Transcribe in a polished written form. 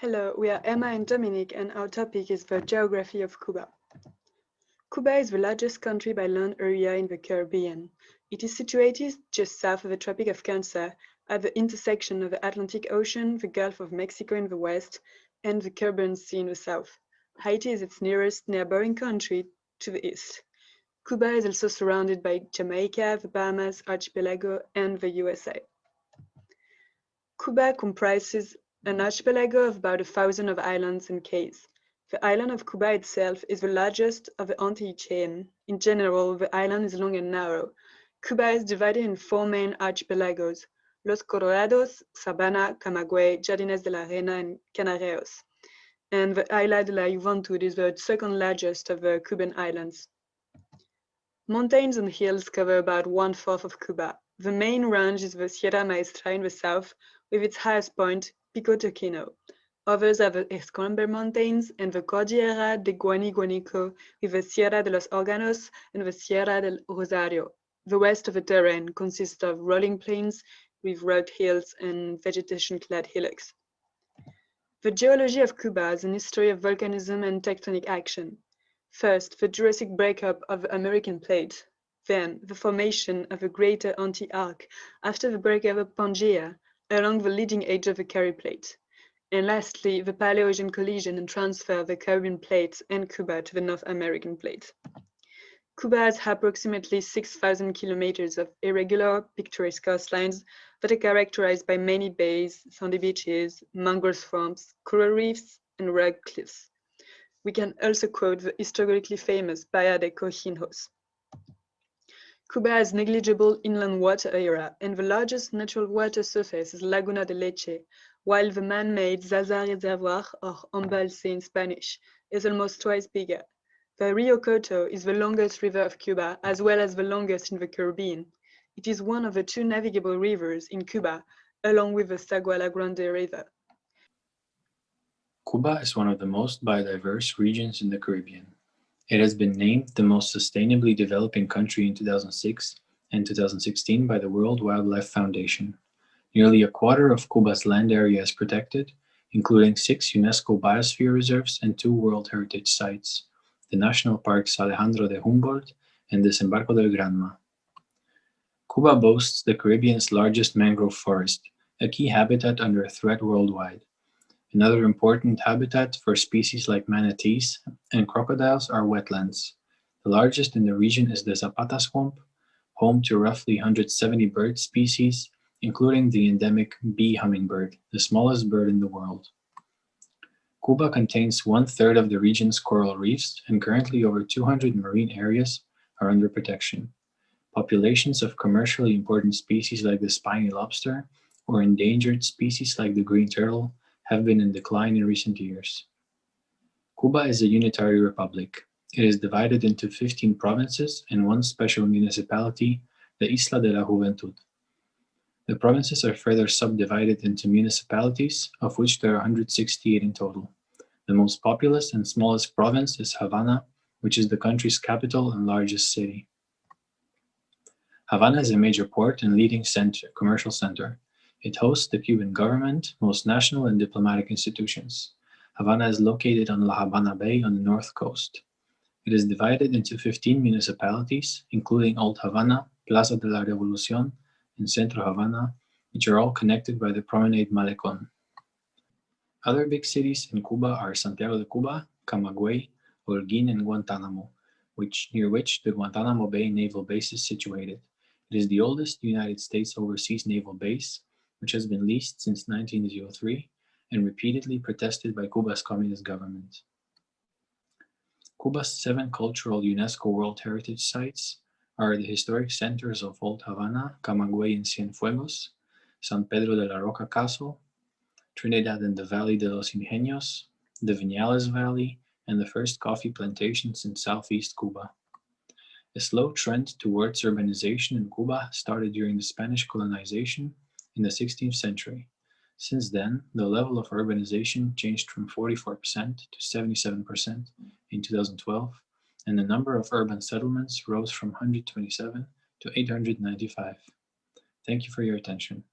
Hello, we are Emma and Dominic, and our topic is the geography of Cuba. Cuba is the largest country by land area in the Caribbean. It is situated just south of the Tropic of Cancer, at the intersection of the Atlantic Ocean, the Gulf of Mexico in the west, and the Caribbean Sea in the south. Haiti is its nearest neighboring country to the east. Cuba is also surrounded by Jamaica, the Bahamas Archipelago, and the USA. Cuba comprises an archipelago of about 1,000 of islands and cays. The island of Cuba itself is the largest of the Antilles chain. In general, the island is long and narrow. Cuba is divided in 4 main archipelagos: Los Colorados, Sabana, Camagüey, Jardines de la Reina, and Canarreos. And the Isla de la Juventud is the second largest of the Cuban islands. Mountains and hills cover about 1/4 of Cuba. The main range is the Sierra Maestra in the south, with its highest point, Pico Toquino. Others are the Escambray Mountains and the Cordillera de Guanico, with the Sierra de los Órganos and the Sierra del Rosario. The rest of the terrain consists of rolling plains with rugged hills and vegetation-clad hillocks. The geology of Cuba is an history of volcanism and tectonic action. First, the Jurassic breakup of the American plate, then the formation of the Greater Anti-Arc after the breakup of Pangaea along the leading edge of the Carib Plate, and lastly, the Paleogen collision and transfer of the Caribbean Plate and Cuba to the North American Plate. Cuba has approximately 6,000 kilometers of irregular, picturesque coastlines that are characterized by many bays, sandy beaches, mangrove swamps, coral reefs, and rugged cliffs. We can also quote the historically famous Bahía de Cojinhos. Cuba has negligible inland water area, and the largest natural water surface is Laguna de Leche, while the man-made Zaza Reservoir, or embalse in Spanish, is almost twice bigger. The Rio Coto is the longest river of Cuba, as well as the longest in the Caribbean. It is one of the 2 navigable rivers in Cuba, along with the Saguala Grande River. Cuba is one of the most biodiverse regions in the Caribbean. It has been named the most sustainably developing country in 2006 and 2016 by the World Wildlife Foundation. Nearly a quarter of Cuba's land area is protected, including 6 UNESCO biosphere reserves and 2 World Heritage Sites, the National Parks Alejandro de Humboldt and Desembarco del Granma. Cuba boasts the Caribbean's largest mangrove forest, a key habitat under threat worldwide. Another important habitat for species like manatees and crocodiles are wetlands. The largest in the region is the Zapata Swamp, home to roughly 170 bird species, including the endemic bee hummingbird, the smallest bird in the world. Cuba contains 1/3 of the region's coral reefs, and currently over 200 marine areas are under protection. Populations of commercially important species like the spiny lobster or endangered species like the green turtle have been in decline in recent years. Cuba is a unitary republic. It is divided into 15 provinces and 1 special municipality, the Isla de la Juventud. The provinces are further subdivided into municipalities, of which there are 168 in total. The most populous and smallest province is Havana, which is the country's capital and largest city. Havana is a major port and leading commercial center. It hosts the Cuban government, most national and diplomatic institutions. Havana is located on La Habana Bay on the north coast. It is divided into 15 municipalities, including Old Havana, Plaza de la Revolución, and Centro Havana, which are all connected by the promenade Malecón. Other big cities in Cuba are Santiago de Cuba, Camagüey, Holguín, and Guantánamo, near which the Guantánamo Bay Naval Base is situated. It is the oldest United States overseas naval base, which has been leased since 1903 and repeatedly protested by Cuba's communist government. Cuba's 7 cultural UNESCO World Heritage Sites are the historic centers of Old Havana, Camagüey and Cienfuegos, San Pedro de la Roca Castle, Trinidad and the Valley de los Ingenios, the Viñales Valley, and the first coffee plantations in southeast Cuba. A slow trend towards urbanization in Cuba started during the Spanish colonization in the 16th century. Since then, the level of urbanization changed from 44% to 77% in 2012, and the number of urban settlements rose from 127 to 895. Thank you for your attention.